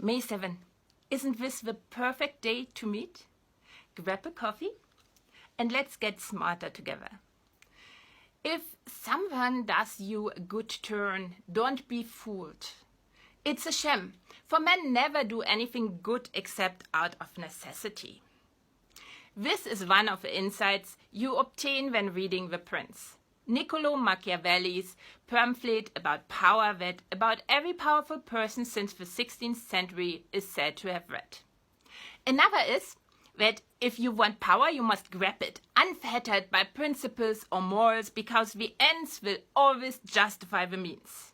May 7. Isn't this the perfect day to meet? Grab a coffee and let's get smarter together. If someone does you a good turn, don't be fooled. It's a shame, for men never do anything good except out of necessity. This is one of the insights you obtain when reading The Prince, Niccolo Machiavelli's pamphlet about power that about every powerful person since the 16th century is said to have read. Another is that if you want power, you must grab it, unfettered by principles or morals, because the ends will always justify the means.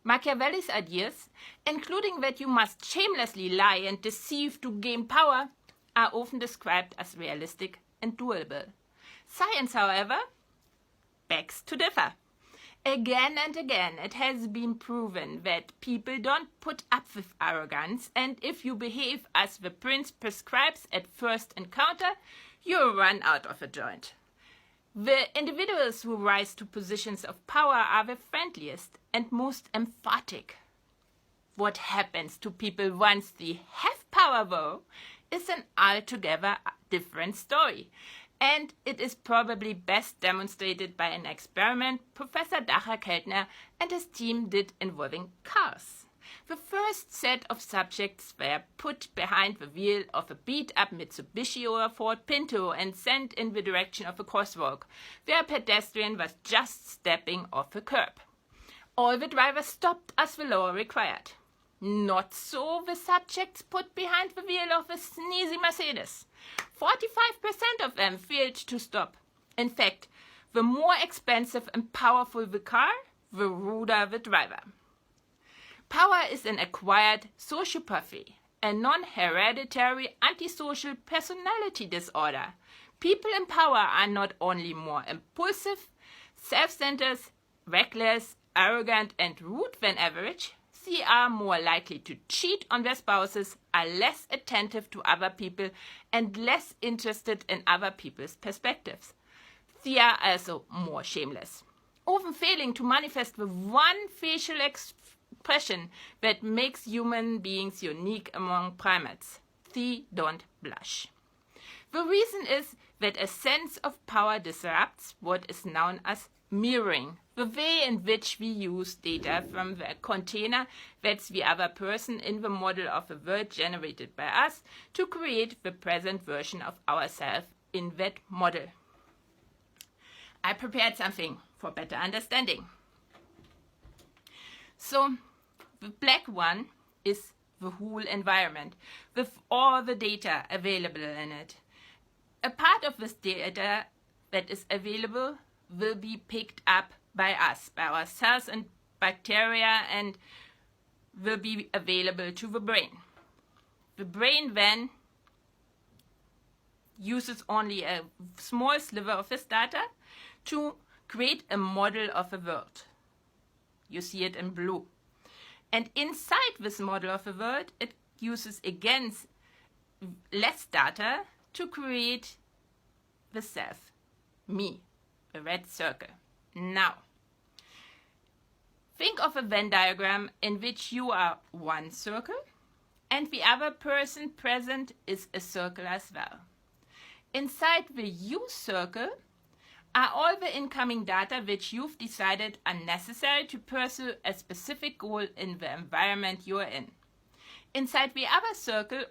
Machiavelli's ideas, including that you must shamelessly lie and deceive to gain power, are often described as realistic and doable. Science, however, begs to differ. Again and again, it has been proven that people don't put up with arrogance, and if you behave as the prince prescribes at first encounter, you run out of a joint. The individuals who rise to positions of power are the friendliest and most emphatic. What happens to people once they have power, though, is an altogether different story. And it is probably best demonstrated by an experiment Professor Dacher-Keltner and his team did involving cars. The first set of subjects were put behind the wheel of a beat-up Mitsubishi or Ford Pinto and sent in the direction of a crosswalk, where a pedestrian was just stepping off a curb. All the drivers stopped as the law required. Not so the subjects put behind the wheel of a sneezy Mercedes. 45% of them failed to stop. In fact, the more expensive and powerful the car, the ruder the driver. Power is an acquired sociopathy, a non-hereditary antisocial personality disorder. People in power are not only more impulsive, self-centered, reckless, arrogant, and rude than average, they are more likely to cheat on their spouses, are less attentive to other people, and less interested in other people's perspectives. They are also more shameless, often failing to manifest the one facial expression that makes human beings unique among primates. They don't blush. The reason is that a sense of power disrupts what is known as mirroring, the way in which we use data from the container that's the other person in the model of a world generated by us to create the present version of ourselves in that model. I prepared something for better understanding. So, the black one is the whole environment with all the data available in it. A part of this data that is available will be picked up by us, by our cells and bacteria, and will be available to the brain. The brain then uses only a small sliver of this data to create a model of a world. You see it in blue. And inside this model of a world, it uses again less data to create the self, me, a red circle. Now, think of a Venn diagram in which you are one circle and the other person present is a circle as well. Inside the you circle are all the incoming data which you've decided are necessary to pursue a specific goal in the environment you're in. Inside the other circle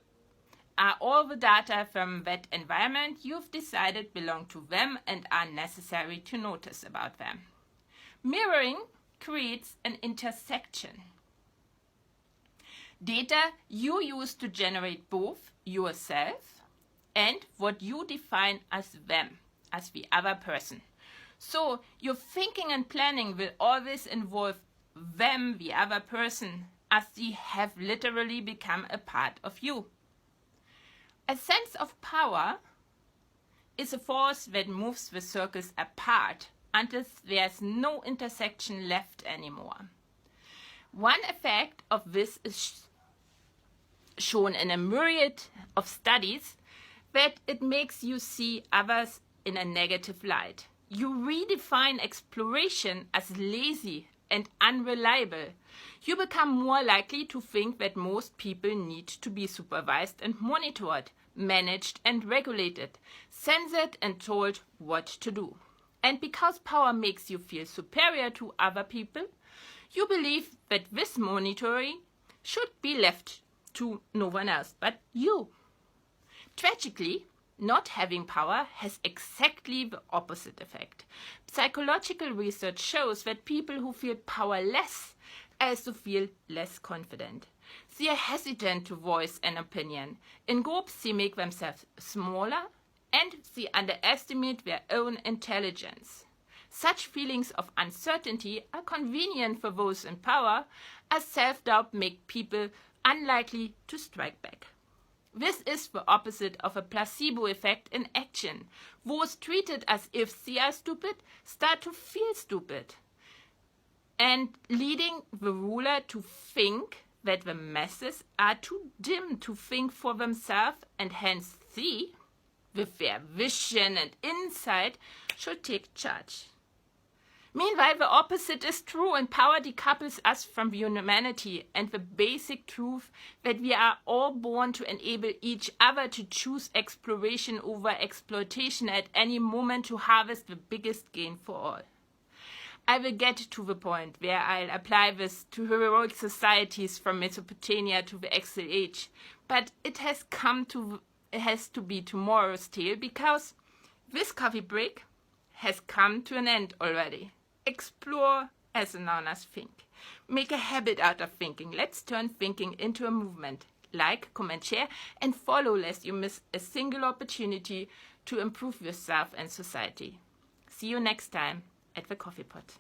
are all the data from that environment you've decided belong to them and are necessary to notice about them. Mirroring creates an intersection. Data you use to generate both yourself and what you define as them, as the other person. So your thinking and planning will always involve them, the other person, as they have literally become a part of you. A sense of power is a force that moves the circles apart until there's no intersection left anymore. One effect of this is shown in a myriad of studies, that it makes you see others in a negative light. You redefine exploration as lazy and unreliable. You become more likely to think that most people need to be supervised and monitored, managed and regulated, censored and told what to do. And because power makes you feel superior to other people, you believe that this monitoring should be left to no one else but you. Tragically, not having power has exactly the opposite effect. Psychological research shows that people who feel powerless also feel less confident. They are hesitant to voice an opinion. In groups, they make themselves smaller and they underestimate their own intelligence. Such feelings of uncertainty are convenient for those in power, as self-doubt makes people unlikely to strike back. This is the opposite of a placebo effect in action. Those treated as if they are stupid start to feel stupid, and leading the ruler to think that the masses are too dim to think for themselves, and hence they, with their vision and insight, should take charge. Meanwhile, the opposite is true, and power decouples us from humanity and the basic truth that we are all born to enable each other to choose exploration over exploitation at any moment to harvest the biggest gain for all. I will get to the point where I'll apply this to heroic societies from Mesopotamia to the Axle Age, but it has to be tomorrow's tale because this coffee break has come to an end already. Explore as known as think. Make a habit out of thinking. Let's turn thinking into a movement. Like, comment, share, and follow lest you miss a single opportunity to improve yourself and society. See you next time at the Coffee Pot.